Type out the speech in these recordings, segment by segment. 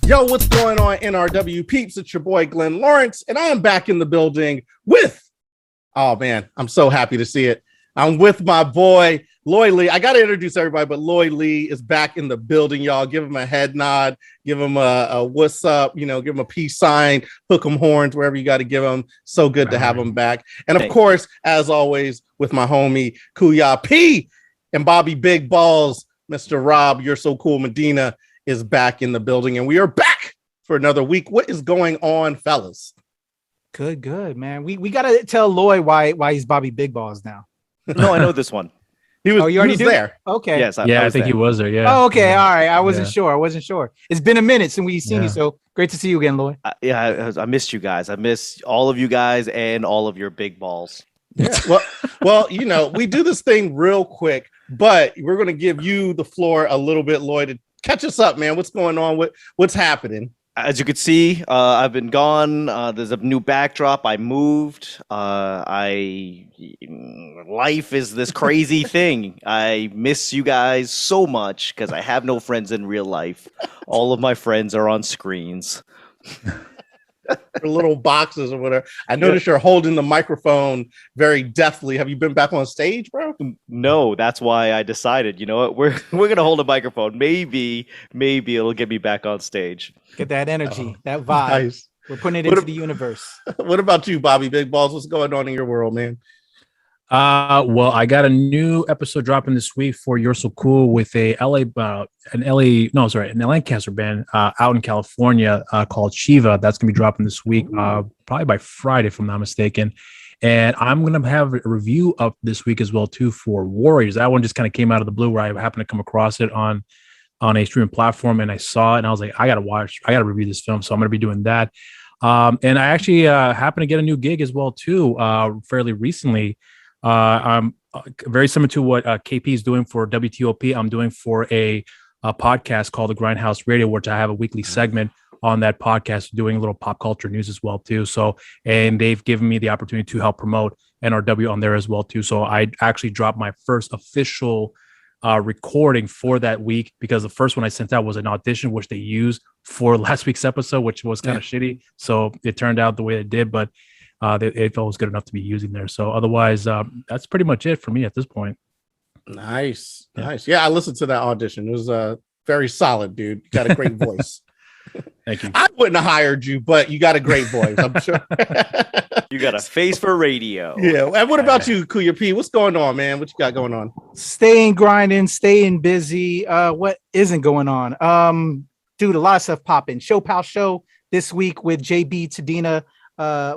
Yo, what's going on, NRW peeps? It's your boy Glenn Lawrence, and I am back in the building with, oh man, I'm so happy to see it. I'm with my boy Lloyd Lee. I got to introduce everybody, but Lloyd Lee is back in the building, y'all. Give him a head nod, give him a what's up, give him a peace sign, hook him horns, wherever you got to give him. So good to have him back. And of course, as always, with my homie Kuya P and Bobby Big Balls, Mr. Rob, You're So Cool Medina is back in the building, and we are back for another week. What is going on, fellas? Good, man. We gotta tell Lloyd why he's Bobby Big Balls now. No, I know this one. He was there. Okay. Yes, I think he was there. Yeah. Oh, okay. All right. I wasn't sure. It's been a minute since we've seen you, so great to see you again, Lloyd. I missed you guys. I miss all of you guys and all of your big balls. Yeah. Well, we do this thing real quick, but we're going to give you the floor a little bit, Lloyd, to catch us up, man. What's going on? What's happening? As you could see, I've been gone. There's a new backdrop. I moved. Life is this crazy thing. I miss you guys so much because I have no friends in real life. All of my friends are on screens. Little boxes or whatever. I noticed you're holding the microphone very deftly. Have you been back on stage, bro? No, that's why I decided, you know what, we're gonna hold a microphone. Maybe it'll get me back on stage. Get that energy, that vibe. Nice. We're putting it into the universe. What about you, Bobby Big Balls? What's going on in your world, man? Well, I got a new episode dropping this week for You're So Cool with an Lancaster band out in California called Shiva. That's gonna be dropping this week, probably by Friday, if I'm not mistaken. And I'm gonna have a review up this week as well too for Warriors. That one just kind of came out of the blue, where I happened to come across it on a streaming platform, and I saw it, and I was like, I gotta review this film. So I'm gonna be doing that. And I actually happened to get a new gig as well too, fairly recently. I'm very similar to what KP is doing for WTOP. I'm doing for a podcast called The Grindhouse Radio, which I have a weekly segment on that podcast, doing a little pop culture news as well too. So, and they've given me the opportunity to help promote NRW on there as well too. So I actually dropped my first official recording for that week, because the first one I sent out was an audition, which they used for last week's episode, which was kind of shitty. So it turned out the way it did, but it felt was good enough to be using there. So otherwise, that's pretty much it for me at this point. Nice. Yeah, I listened to that audition. It was very solid, dude. You got a great voice. Thank you. I wouldn't have hired you, but you got a great voice, I'm sure. You got a face for radio. Yeah. And what about you, Kuya P? What's going on, man? What you got going on? Staying grinding, staying busy. What isn't going on? Dude, a lot of stuff popping. Show Pal Show this week with JB Tadina,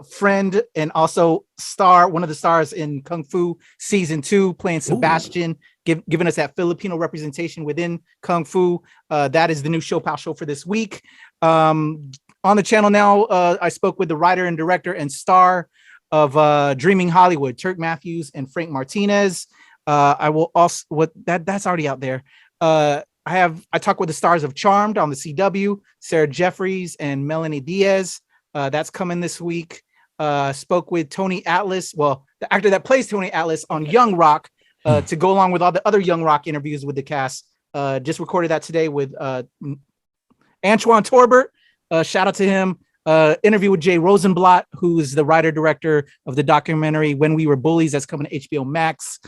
friend and also one of the stars in Kung Fu season 2, playing Sebastian, giving us that Filipino representation within Kung Fu. That is the new Show Pal Show for this week. On the channel now, I spoke with the writer and director and star of Dreaming Hollywood, Turk Matthews and Frank Martinez. I will also that's already out there. I talked with the stars of Charmed on the CW, Sarah Jeffries and Melanie Diaz. That's coming this week. Spoke with Tony Atlas, the actor that plays Tony Atlas on Young Rock, to go along with all the other Young Rock interviews with the cast. Just recorded that today with Antoine Torbert. Shout out to him. Interview with Jay Rosenblatt, who is the writer-director of the documentary When We Were Bullies, that's coming to HBO Max.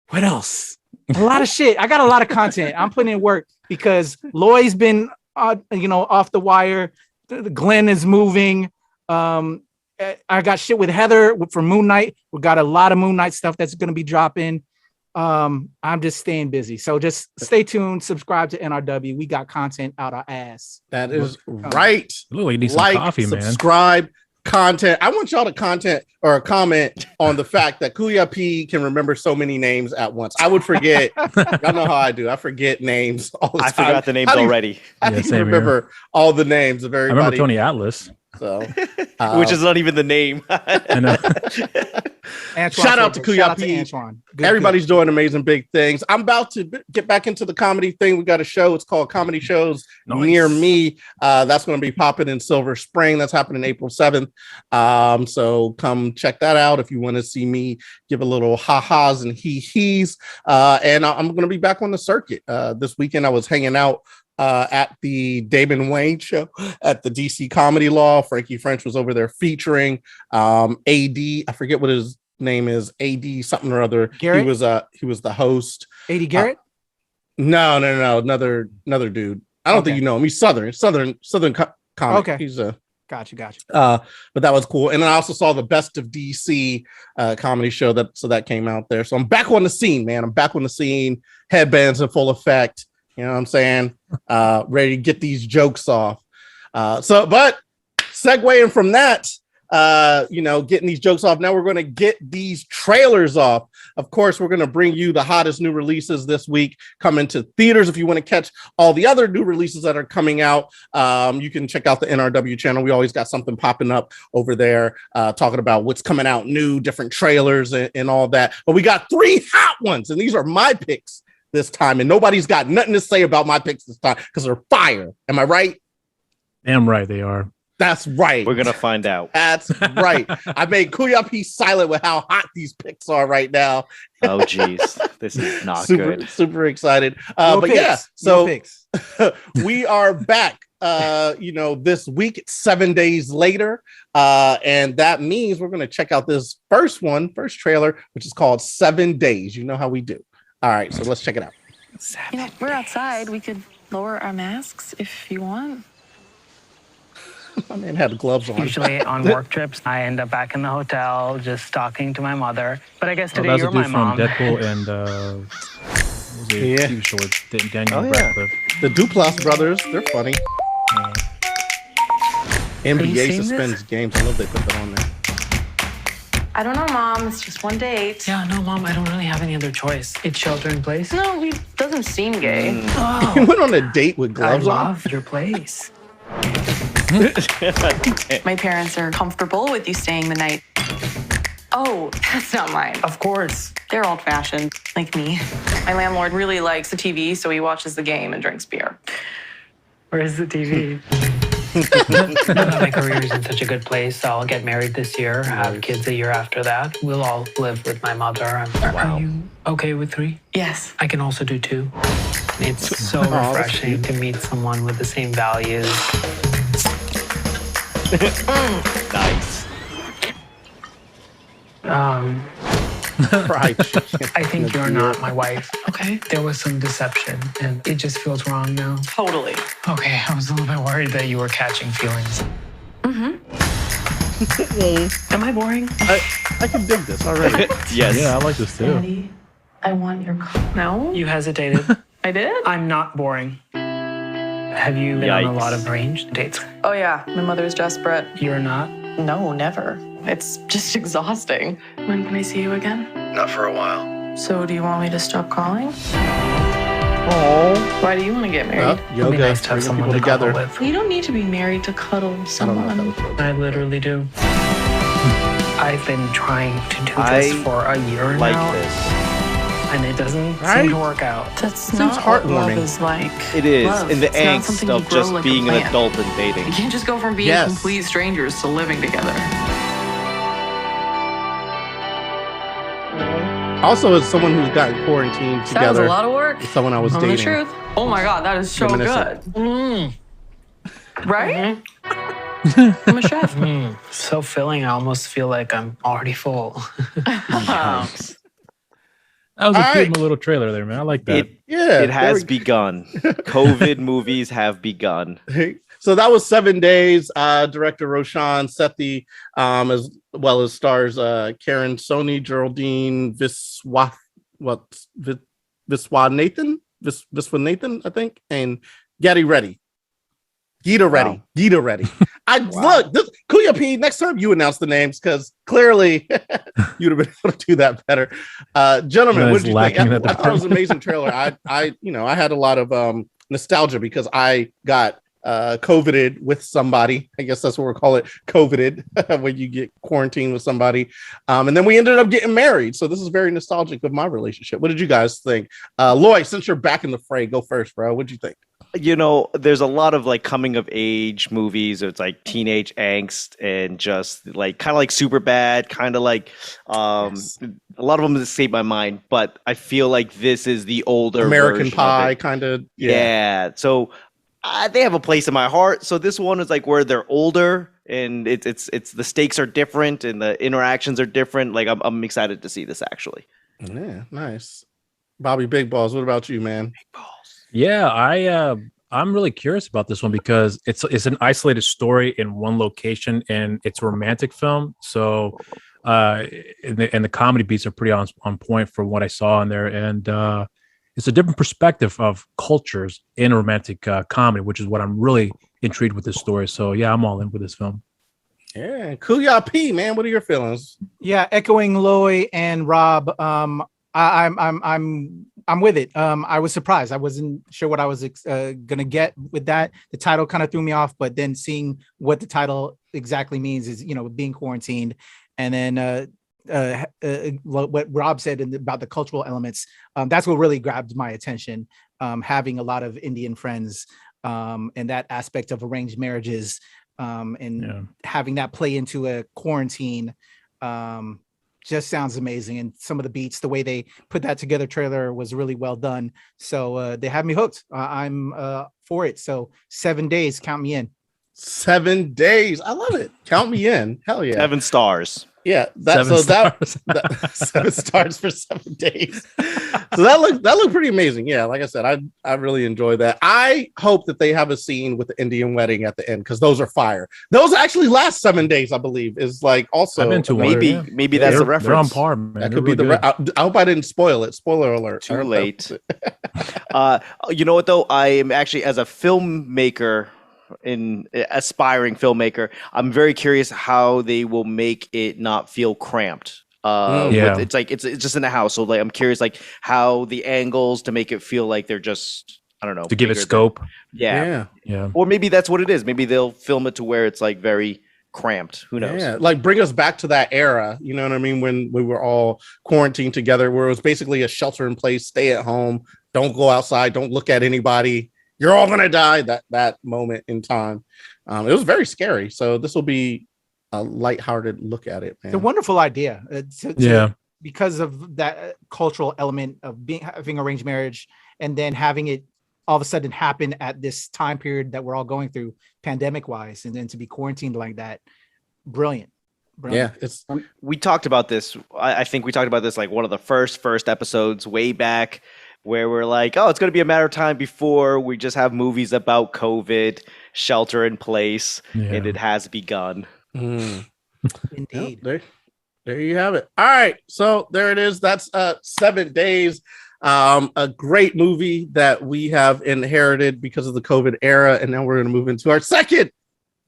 What else? A lot of shit. I got a lot of content. I'm putting in work because Lloyd's been, off the wire. Glenn is moving. I got shit with Heather for Moon Knight. We got a lot of Moon Knight stuff that's going to be dropping. I'm just staying busy. So just stay tuned. Subscribe to NRW. We got content out our ass. That is right. Ooh, you need some coffee, man. Subscribe. Content. I want y'all to comment on the fact that Kuya P can remember so many names at once. I would forget. Y'all know how I do. I forget names all the time. I forgot the names already. I didn't remember all the names of everybody. I remember Tony Atlas. So, which is not even the name. I know. Shout out to Kuya P. Antoine. Everybody's doing amazing big things. I'm about to get back into the comedy thing. We got a show. It's called Comedy Shows Near Me. That's going to be popping in Silver Spring. That's happening April 7th. So come check that out if you want to see me give a little ha-has and he-he's. And I'm going to be back on the circuit. This weekend I was hanging out at the Damon Wayne show at the DC Comedy Law. Frankie French was over there featuring AD. I forget what his name is. AD something or other. Garrett? He was the host. AD Garrett? No. Another dude. I don't think you know him. He's Southern comic. Okay. He's a Gotcha. but that was cool. And then I also saw the Best of DC comedy show that came out there. So I'm back on the scene, man. I'm back on the scene. Headbands in full effect. You know what I'm saying? Ready to get these jokes off. But segueing from that, getting these jokes off. Now we're going to get these trailers off. Of course, we're going to bring you the hottest new releases this week coming to theaters. If you want to catch all the other new releases that are coming out, you can check out the NRW channel. We always got something popping up over there, talking about what's coming out new, different trailers and all that. But we got 3 hot ones, and these are my picks this time, and nobody's got nothing to say about my picks this time because they're fire. Am I right? Damn right they are. That's right. We're gonna find out. That's right. I made Kuya P silent with how hot these picks are right now. Oh geez, this is not good. Super excited. We are back. This week, it's 7 days later, and that means we're going to check out this first trailer, which is called 7 Days. You know how we do. All right, so let's check it out. We're outside. We could lower our masks if you want. My man had the gloves on. Usually on work trips, I end up back in the hotel just talking to my mother. But I guess today that's you're a dude my mom. from Deadpool and TV show with Daniel Radcliffe. The Duplass brothers, they're funny. NBA suspends games. I love they put that on there. I don't know, Mom. It's just one date. Yeah, no, Mom, I don't really have any other choice. It's shelter in place. No, he doesn't seem gay. Oh, You went on a date with I gloves on? love your place. My parents are comfortable with you staying the night. Oh, that's not mine. Of course. They're old-fashioned, like me. My landlord really likes the TV, so he watches the game and drinks beer. Where's the TV? My career's in such a good place. I'll get married this year, have kids a year after that. We'll all live with my mother. Are you okay with 3? Yes. I can also do 2. It's so refreshing to meet someone with the same values. Nice. Fried chicken. I think you're not my wife. Okay. There was some deception, and it just feels wrong now. Totally. Okay, I was a little bit worried that you were catching feelings. Am I boring? I can dig this already. Yes. Yeah, I like this too. Daddy, I want your car. No? You hesitated. I did? I'm not boring. Have you been on a lot of arranged dates? Oh, yeah. My mother's desperate. You're not? No, never. It's just exhausting. When can I see you again? Not for a while. So do you want me to stop calling? Oh, Why do you want to get married? It'd be yoga, nice to have bringing someone people to cuddle together. with. You don't need to be married to cuddle I don't know someone. what that was. I literally do. I've been trying to do I this for a year Like now, this. and it doesn't Right? seem to work out. That's Seems not what love heartwarming. is like. It is Love. in the It's not angst something you of grow just like a being an plant. adult and dating. You can't just go from being Yes. complete strangers to living together. Also, as someone who's gotten quarantined That was together a lot of work. with someone I was Tell the dating. truth. Oh my God, that is so good. Reminiscent. Right? I'm a chef. So filling, I almost feel like I'm already full. Yikes. That was a All cute right. little trailer there, man. I like that. Yeah, It has begun. COVID movies have begun. So that was 7 days. Director Roshan Sethi, as well as stars Karen Soni, Geraldine Viswanathan, I think, and Gita Reddy. Look, this Kuya P, next time you announce the names, because clearly you'd have been able to do that better. Gentlemen, what did you think? I thought it was an amazing trailer. I had a lot of nostalgia because I got COVIDed with somebody. I guess that's what we're calling it, COVIDed, when you get quarantined with somebody. And then we ended up getting married. So this is very nostalgic of my relationship. What did you guys think? Lloyd, since you're back in the fray, go first, bro. What did you think? You know, there's a lot of like coming of age movies. It's like teenage angst and just like kind of like Superbad, kind of like Yes. a lot of them escape my mind. But I feel like this is the older American version of Pie, it. kind of. Yeah. So they have a place in my heart. So this one is like where they're older and it's the stakes are different and the interactions are different. Like I'm excited to see this actually. Yeah, nice. Bobby Big Balls, what about you, man? Big balls. Yeah, I'm really curious about this one because it's an isolated story in one location and it's a romantic film. So and the comedy beats are pretty on point for what I saw in there. And it's a different perspective of cultures in a romantic comedy, which is what I'm really intrigued with this story. So yeah, I'm all in with this film. Yeah, Kuya P, man, what are your feelings? Yeah, echoing Loy and Rob. I'm with it. I was surprised. I wasn't sure what I was gonna get with that. The title kind of threw me off, but then seeing what the title exactly means is, you know, being quarantined, and then what Rob said about the cultural elements. That's what really grabbed my attention. Having a lot of Indian friends, and that aspect of arranged marriages, and having that play into a quarantine. Just sounds amazing, and some of the beats, the way they put that together trailer was really well done. So they have me hooked. I'm for it. So 7 days, count me in. 7 days, I love it. Count me in. Hell yeah. 7 stars. Yeah, that 7 stars for 7 days. So that looked pretty amazing. Yeah, like I said, I really enjoyed that. I hope that they have a scene with the Indian wedding at the end because those are fire. Those actually last 7 days, I believe, is like also maybe that's a reference. They're on par, man. That could be the. I hope I didn't spoil it. Spoiler alert. Too late. You know what though? I am actually, as a filmmaker, in aspiring filmmaker, I'm very curious how they will make it not feel cramped. It's like it's just in a house, so like I'm curious like how the angles to make it feel like they're just, I don't know, to give it scope. Yeah. Or maybe that's what it is. Maybe they'll film it to where it's like very cramped. Who knows? Yeah, like bring us back to that era. You know what I mean? When we were all quarantined together, where it was basically a shelter in place, stay at home, don't go outside, don't look at anybody. You're all gonna die. That moment in time, it was very scary. So this will be a lighthearted look at it, man. It's a wonderful idea. Because of that cultural element of having arranged marriage, and then having it all of a sudden happen at this time period that we're all going through, pandemic wise, and then to be quarantined like that, brilliant. Yeah, we talked about this. I think we talked about this like one of the first episodes way back, where we're like, oh, it's going to be a matter of time before we just have movies about COVID, shelter in place, and it has begun. Indeed. Well, there you have it. All right, so there it is. That's 7 days. A great movie that we have inherited because of the COVID era, and now we're going to move into our second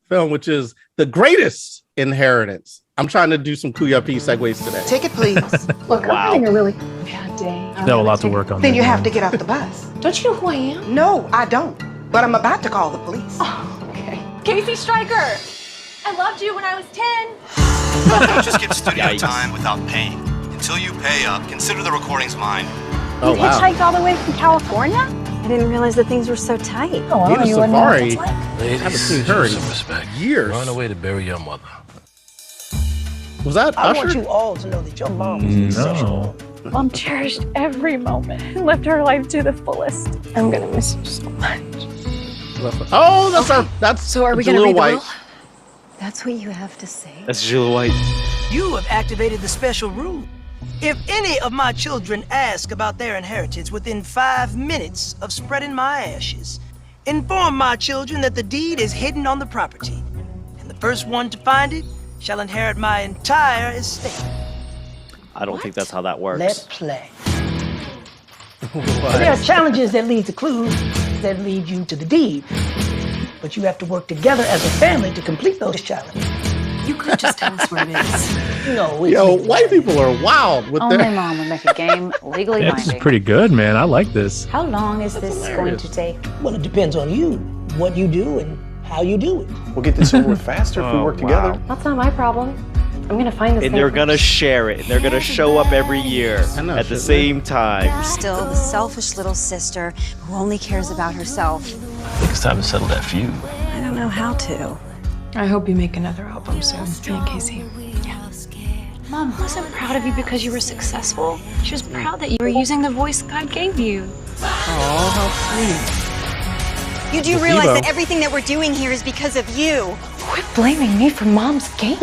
film, which is The Greatest Inheritance. I'm trying to do some Kuya P segues today. Take it, please. Look, I'm having a really bad day. They have a lot to work on. Then you have to get off the bus. Don't you know who I am? No, I don't. But I'm about to call the police. Oh, okay. Casey Stryker, I loved you when I was 10. Don't just get studio time without paying. Until you pay up, consider the recordings mine. Oh, You wow. hitchhiked all the way from California? I didn't realize that things were so tight. Oh, Nina you wouldn't know what Safari. it's like. I haven't seen her in respect. years. You're on the way to bury your mother. Was that I Usher? want you all to know that your mom was exceptional. Mom cherished every moment and lived her life to the fullest. I'm gonna miss you so much. Oh, that's So are we gonna Jaleel read the White. will? That's what you have to say. That's Jaleel White. You have activated the special rule. If any of my children ask about their inheritance within 5 minutes of spreading my ashes, inform my children that the deed is hidden on the property, and the first one to find it shall inherit my entire estate. I don't think that's how that works. Let's play. So there are challenges that lead to clues that lead you to the deed. But you have to work together as a family to complete those challenges. You could just tell us where it is. No, it's Yo, white people are wild with Only their. Mom would make a game legally Yeah, this is binding. pretty good, man. I like this. How long is this going to take? Well, it depends on you. what you do and how you do it. We'll get this over with faster if we work together. That's not my problem. I'm gonna find this. And they're gonna share it. They're gonna show up every year at the same time. You're still the selfish little sister who only cares about herself. I think it's time to settle that feud. I don't know how to. I hope you make another album soon. Me and Casey. Mom wasn't proud of you because you were successful. She was proud that you were using the voice God gave you. Oh, how sweet. You do realize that everything that we're doing here is because of you. Quit blaming me for Mom's games.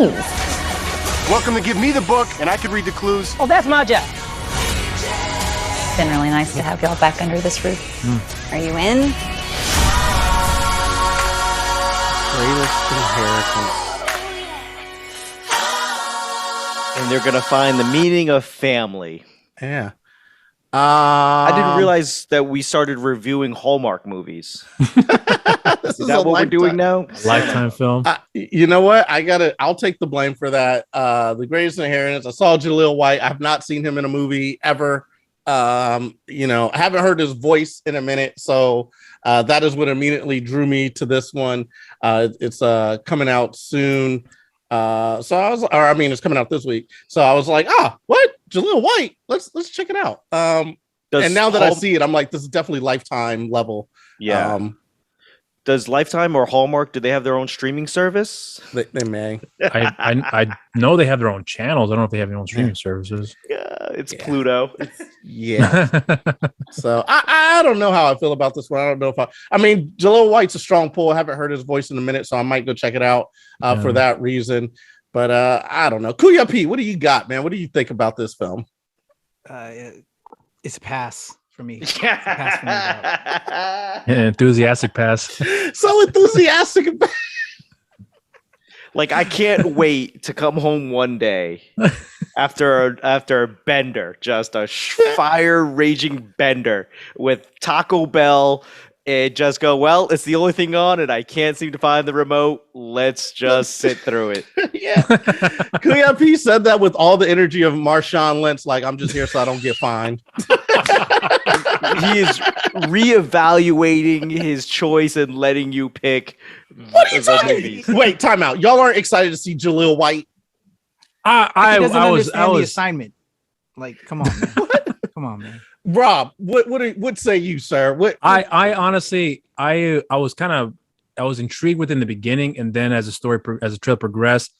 Welcome to give me the book, and I can read the clues. Oh, that's my job. It's been really nice to have y'all back under this roof. Are you in? Greatest inheritance. And they're gonna find the meaning of family. Yeah. I didn't realize that we started reviewing Hallmark movies. Is that what we're doing now? Lifetime film. You know what? I'll take the blame for that. The Greatest Inheritance. I saw Jaleel White. I've not seen him in a movie ever. I haven't heard his voice in a minute. So that is what immediately drew me to this one. It's coming out soon. It's coming out this week. So I was like, what? Jaleel White? Let's check it out. And now that I see it, I'm like, this is definitely Lifetime level. Yeah. Does Lifetime or Hallmark, do they have their own streaming service? They may. I know they have their own channels. I don't know if they have their own streaming services. Yeah, it's Pluto. Yeah. So I don't know how I feel about this one. I don't know if Jaleel White's a strong pull. I haven't heard his voice in a minute, so I might go check it out for that reason. But I don't know. Kuya P, what do you got, man? What do you think about this film? It's a pass for me. It's a pass for me, Yeah, enthusiastic pass. So enthusiastic. Like, I can't wait to come home one day after a bender, just a fire raging bender with Taco Bell, and just go, well, it's the only thing on and I can't seem to find the remote. Let's just sit through it. Yeah. Kuya P said that with all the energy of Marshawn Lynch, like, I'm just here so I don't get fined. He is reevaluating his choice and letting you pick. What are you talking? Wait, time out. Y'all aren't excited to see Jaleel White? I was the assignment. Like, come on, man. Come on, man. Rob, what say you, sir? I honestly, I was intrigued within the beginning, and then as the trailer progressed,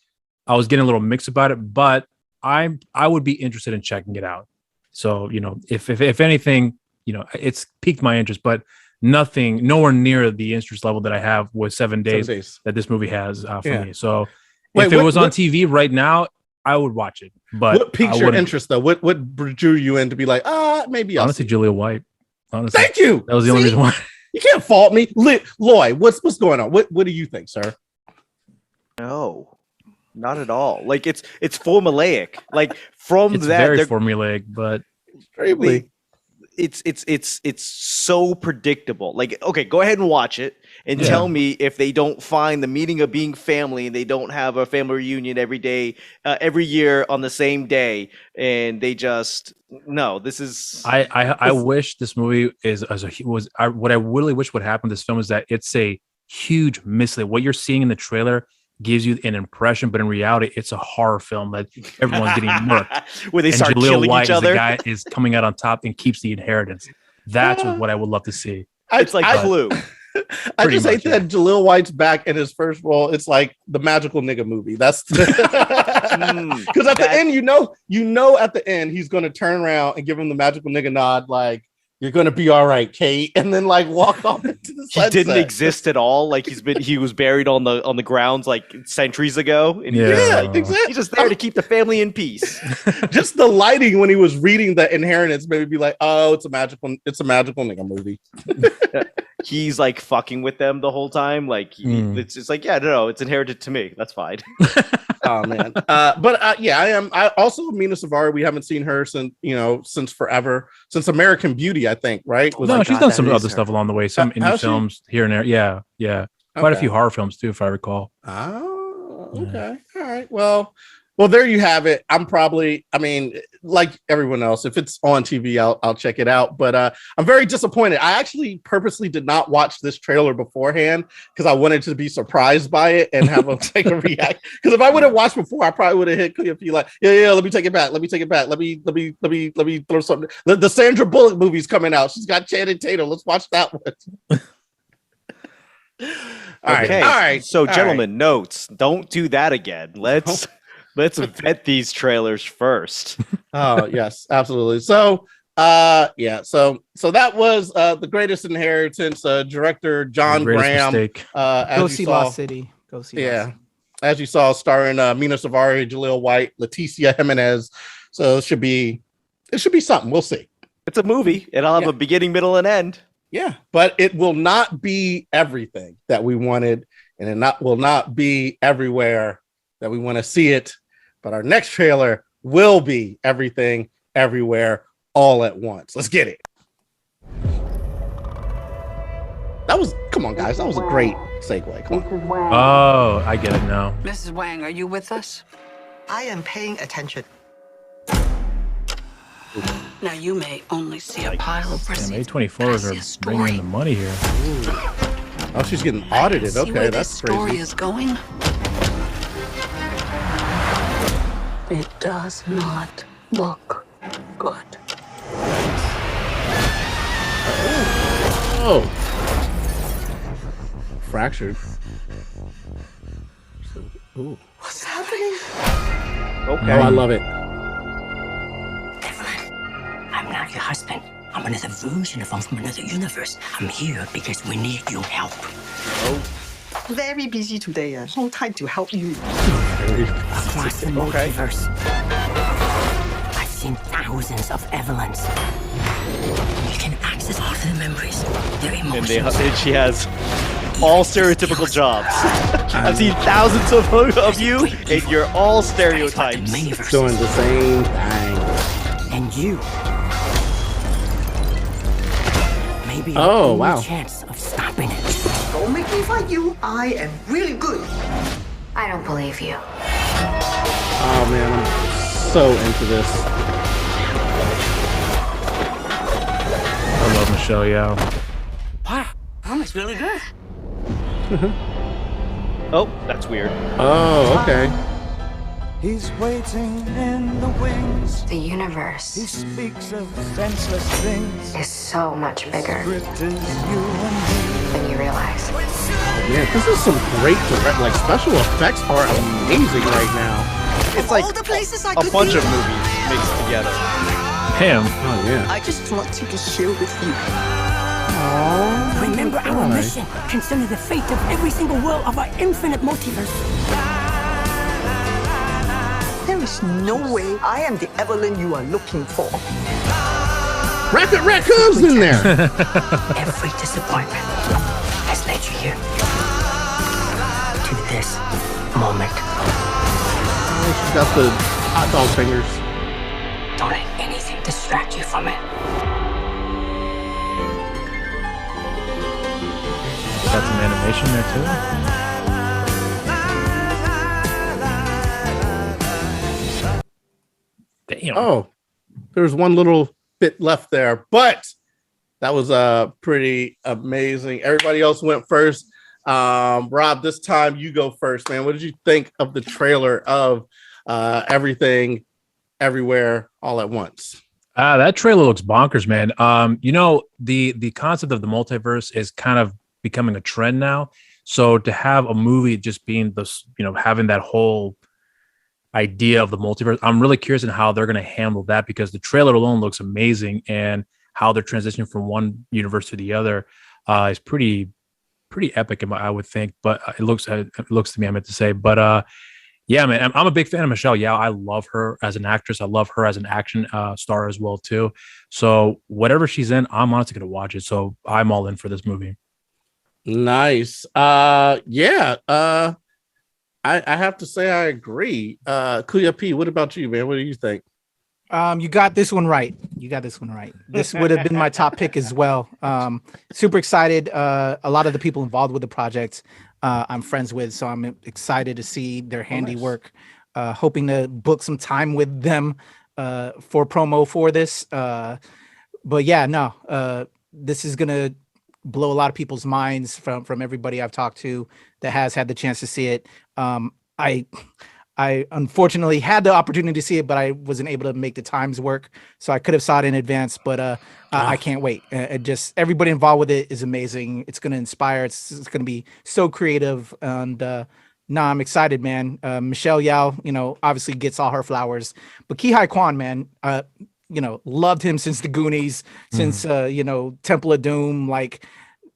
I was getting a little mixed about it. But I would be interested in checking it out. So if anything, it's piqued my interest, but nowhere near the interest level that I have with 7 days that this movie has for me. So if it was on TV right now, I would watch it. But what piques your interest though? What drew you in to be like, maybe I'll honestly, Jaleel White. Honestly, thank you. That was the only reason why. You can't fault me. Lloyd, what's going on? What do you think, sir? No, not at all. Like, it's formulaic. Like, from it's that, very formulaic, but extremely. It's so predictable. Like, okay, go ahead and watch it and tell me if they don't find the meaning of being family and they don't have a family reunion every year on the same day, and they just this is. I wish this movie what I really wish would happen to this film is that it's a huge mislead. What you're seeing in the trailer gives you an impression, but in reality, it's a horror film that everyone's getting murked. Where they start Jaleel killing White each other. The guy is coming out on top and keeps the inheritance. That's what I would love to see. It's like Clue. I just hate that Jaleel White's back in his first role. It's like the magical nigga movie. That's because at the end, at the end, he's going to turn around and give him the magical nigga nod, like, you're going to be all right, Kate, and then like walk off into the sunset. He didn't exist at all. Like, he was buried on the grounds like centuries ago. And exactly. He's just there to keep the family in peace. Just the lighting when he was reading the inheritance made me be like, oh, it's a magical nigga movie. He's like fucking with them the whole time. Like, it's just like, no, it's inherited to me. That's fine. Oh man. I am. I also Mina Savari. We haven't seen her since forever, since American Beauty, I think. Right? She's done some other stuff along the way. Some indie films here and there. Yeah. Quite a few horror films too, if I recall. Oh, okay. All right. Well, Well, there you have it. I mean, like everyone else, if it's on TV, I'll check it out. But I'm very disappointed. I actually purposely did not watch this trailer beforehand because I wanted to be surprised by it and have a take a react. Because if I would have watched before, I probably would have hit Clea like, yeah, let me take it back. Let me throw something. The Sandra Bullock movie's coming out. She's got Channing Tatum. Let's watch that one. All right. So, gentlemen, notes. Don't do that again. Let's vet these trailers first. Oh, yes, absolutely. So, so that was The Greatest Inheritance, director John Graham. Go see Lost City. Go see. Yeah, as you saw, starring Mina Savari, Jaleel White, Leticia Jimenez. So it should be something. We'll see. It's a movie. It'll have a beginning, middle, and end. Yeah, but it will not be everything that we wanted, and it will not be everywhere that we want to see it. But our next trailer will be everything, everywhere, all at once. Let's get it. Come on, guys. That was a great segue. Come on. Oh, I get it now. Mrs. Wang, are you with us? I am paying attention. Now you may only see a pile of receipts. A24s are bringing in the money here. Oh, she's getting audited. Okay, that's crazy. Story is going. It does not look good. Oh. Fractured. Ooh. What's happening? Okay. Oh, I love it. I'm not your husband. I'm another version of him from another universe. I'm here because we need your help. Oh. Very busy today. No time to help you. Across the multiverse, I've seen thousands of Evelyns. You can access all of their memories, their emotions. And she has all stereotypical jobs. I've seen thousands of you, and you're all stereotypes. Doing the same thing. And you. Maybe oh, wow. Chance of stopping it. Don't make me fight you. I am really good. I don't believe you. Oh man, I'm so into this. I love Michelle Yeoh. Wow, that's really good. Oh, that's weird. Oh, okay. He's waiting in the wings. The universe. He speaks of senseless things. Is so much bigger than you realize. Yeah, this is some great special effects are amazing right now. It's like a bunch of movies mixed together. Damn. Oh yeah. I just want to be here with you. Oh, remember our mission concerning the fate of every single world of our infinite multiverse. There is no way I am the Evelyn you are looking for. Rabbit raccoons in there. Every disappointment has led you here to this moment. Oh, she's got the hot dog fingers. Don't let anything distract you from it. Got some animation there too. Damn. Oh, there's one little bit left there, but that was pretty amazing. Everybody else went first. Rob, this time you go first, man. What did you think of the trailer of Everything, Everywhere, All at Once? That trailer looks bonkers, man. The concept of the multiverse is kind of becoming a trend now. So to have a movie just being this, having that whole idea of the multiverse, I'm really curious on how they're going to handle that, because the trailer alone looks amazing, and how they're transitioning from one universe to the other is pretty epic, I would think. But it looks to me, I meant to say, but yeah, man, I'm a big fan of Michelle Yeoh. I love her as an actress. I love her as an action star as well too. So whatever she's in, I'm honestly going to watch it. So I'm all in for this movie. Nice. I have to say I agree. Kuya P, what about you, man? What do you think? You got this one right. This would have been my top pick as well. Super excited. A lot of the people involved with the project I'm friends with, so I'm excited to see their handiwork hoping to book some time with them for promo for this. But yeah, no, this is gonna blow a lot of people's minds from everybody I've talked to that has had the chance to see it. I unfortunately had the opportunity to see it, but I wasn't able to make the times work. So I could have saw it in advance, but I can't wait. Just everybody involved with it is amazing. It's going to inspire. It's going to be so creative. And I'm excited, man. Michelle Yeoh, obviously gets all her flowers, but Ki-Hai Kwan, man, loved him since the Goonies, since, Temple of Doom. Like,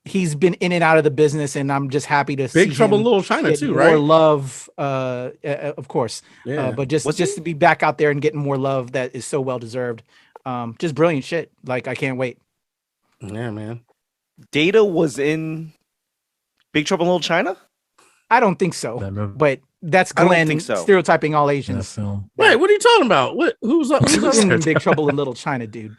he's been in and out of the business, and I'm just happy to see Big Trouble in Little China too, right? More love, of course. Yeah. But just to be back out there and getting more love that is so well deserved. Just brilliant shit. Like, I can't wait. Yeah, man. Data was in Big Trouble in Little China? I don't think so. But that's Glenn stereotyping all Asians. Wait, what are you talking about? Who's in Big Trouble in Little China, dude?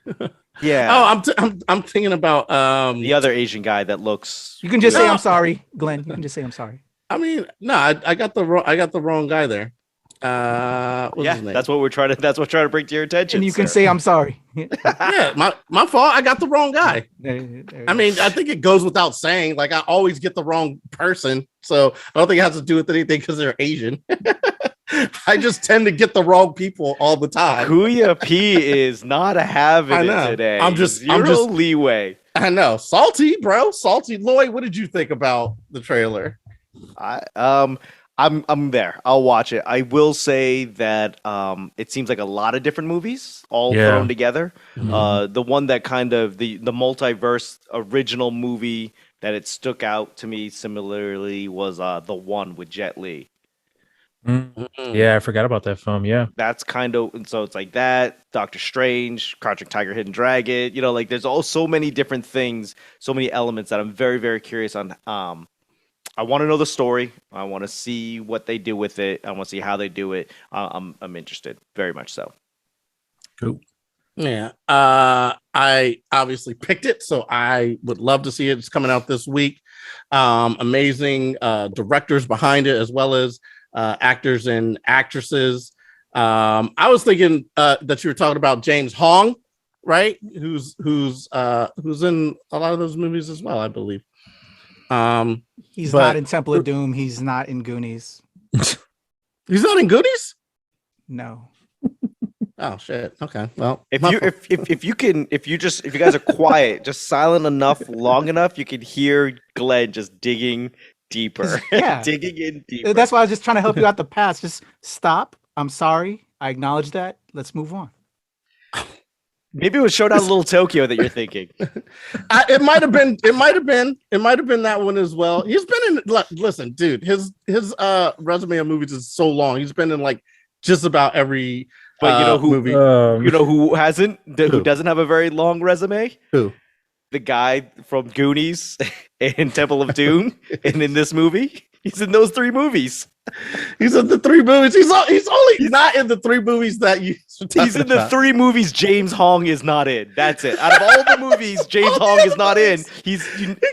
Yeah. Oh, I'm thinking about the other Asian guy that looks. You can just say I'm sorry, Glenn. You can just say I'm sorry. I mean, no, I got the wrong guy there. What's his name? That's what we're trying to bring to your attention. And you can say I'm sorry. Yeah, my fault. I got the wrong guy. I mean, I think it goes without saying. Like, I always get the wrong person, so I don't think it has to do with anything because they're Asian. I just tend to get the wrong people all the time. Kuya P is not having it today. I'm just leeway. I know, salty, bro, salty. Lloyd, what did you think about the trailer? I'm there. I'll watch it. I will say that it seems like a lot of different movies all thrown together. Mm-hmm. The one that kind of the multiverse original movie that it stuck out to me similarly was the one with Jet Li. Mm-hmm. Yeah, I forgot about that film. Yeah, that's kind of, and so it's like that. Doctor Strange, Project Tiger, Hidden Dragon. Like there's all so many different things, so many elements that I'm very, very curious on. I want to know the story. I want to see what they do with it. I want to see how they do it. I'm interested, very much so. Cool. Yeah. I obviously picked it, so I would love to see it. It's coming out this week. Amazing directors behind it, as well as actors and actresses. I was thinking that you were talking about James Hong, right? Who's in a lot of those movies as well, I believe. He's not in Temple of Doom. He's not in Goonies. He's not in Goonies? No. Oh shit. Okay. Well, if you guys are quiet, just silent enough, long enough, you can hear Glenn just digging deeper. Yeah. Digging in deeper. That's why I was just trying to help you out the past. Just stop. I'm sorry. I acknowledge that. Let's move on. Maybe it was Showdown Little Tokyo that you're thinking. It might have been that one as well. He's been in. Listen, dude, his resume of movies is so long. He's been in like just about every. But you know who? Movie. You know who hasn't? Who doesn't have a very long resume? Who? The guy from Goonies and Temple of Doom, and in this movie, he's in those 3 movies. He's in the 3 movies. He's only not in the 3 movies that you. He's in the 3 movies James Hong is not in. That's it. Out of all the movies James Hong is not in, he's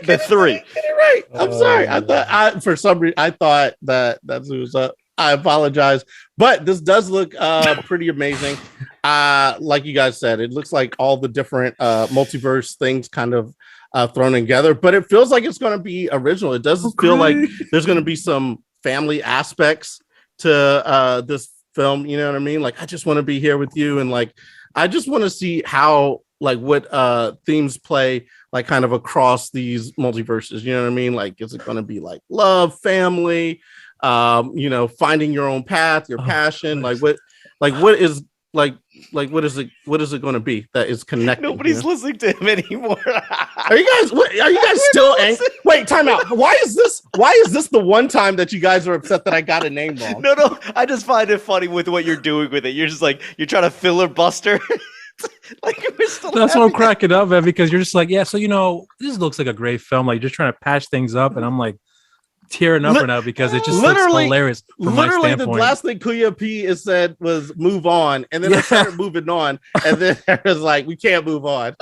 the 3. You're right. I'm sorry. I thought for some reason I thought that's who was up. I apologize, but this does look pretty amazing. Like you guys said, it looks like all the different multiverse things kind of thrown together, but it feels like it's going to be original. It doesn't feel like there's going to be some family aspects to this film. You know what I mean? Like, I just want to be here with you, and like, I just want to see how what themes play like kind of across these multiverses. You know what I mean? Like, is it going to be like love, family? Finding your own path, your passion, what is it going to be that is connected? Nobody's listening to him anymore. Are you guys still angry? Wait, time out. Why is this the one time that you guys are upset that I got a name wrong? No, I just find it funny with what you're doing with it. You're just like, you're trying to filibuster. That's what I'm cracking up at, because you're just like, yeah, so this looks like a great film, like just trying to patch things up, and I'm like tearing up right now because it just looks hilarious from my standpoint. The last thing Kuya P has said was move on, and then I started moving on, and then it was like, we can't move on.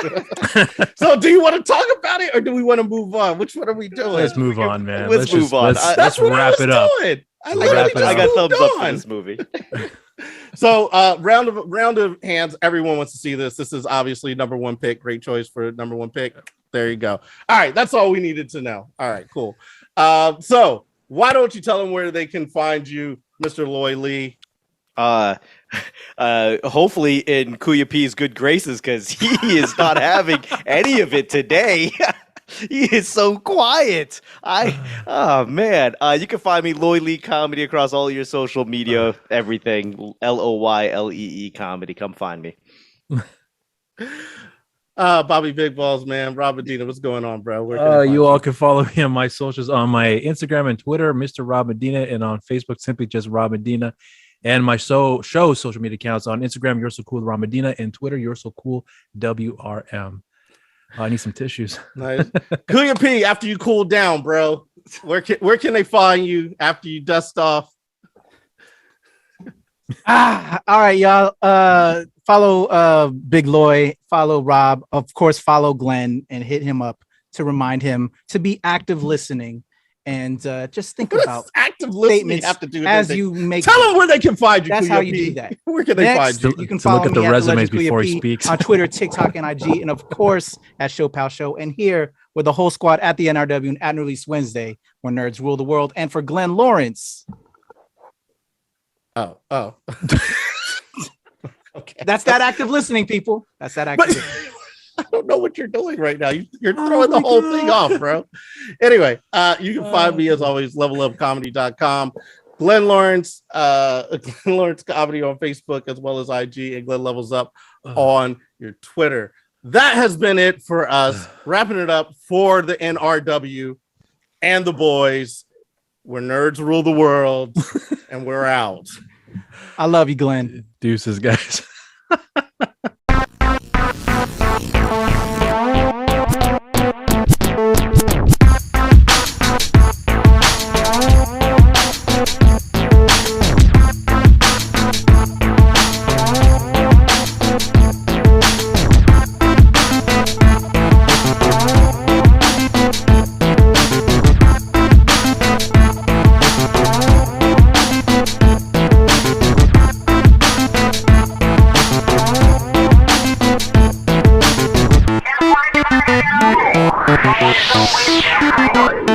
So do you want to talk about it, or do we want to move on? Which one are we doing? Let's move on, man. Let's move on. Let's wrap it up. I got thumbs up for this movie. So round of hands. Everyone wants to see this. This is obviously number one pick. Great choice for number one pick. There you go. All right, that's all we needed to know. All right, cool. So why don't you tell them where they can find you, Mr. Loy Lee? Hopefully in Kuya P's good graces, because he is not having any of it today. He is so quiet. Oh man. You can find me Loy Lee Comedy across all your social media, everything. LOYLEE Comedy. Come find me. Bobby Big Balls, man. Rob Medina, what's going on, bro? You all can follow me on my socials on my Instagram and Twitter, Mr. Rob Medina, and on Facebook, simply just Rob Medina. And my show social media accounts on Instagram, You're So Cool Rob Medina, and Twitter, You're So Cool WRM. I need some tissues. Nice. Kuya P, after you cool down, bro, where can they find you after you dust off? All right, y'all. Follow Big Loy, follow Rob, of course, follow Glenn, and hit him up to remind him to be active listening. And just think about active listening have to do as you make. Tell them where they can find you. That's Kuya how you P. do that. Where can they find you? You can follow look at me the at resumes Legend before Kuya he P speaks on Twitter, TikTok, and IG, and of course at Show Pal Show. And here with the whole squad at the NRW and at Release Wednesday, where nerds rule the world. And for Glenn Lawrence. Oh. Okay. That's that active listening, people. That's that active listening. I don't know what you're doing right now. You're throwing the whole thing off, bro. Anyway, you can find me as always, levelupcomedy.com. Glenn Lawrence, Glenn Lawrence Comedy on Facebook as well as IG, and Glenn Levels Up on your Twitter. That has been it for us. Wrapping it up for the NRW and the boys, where nerds rule the world, and we're out. I love you, Glenn. Deuces, guys.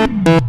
Thank you.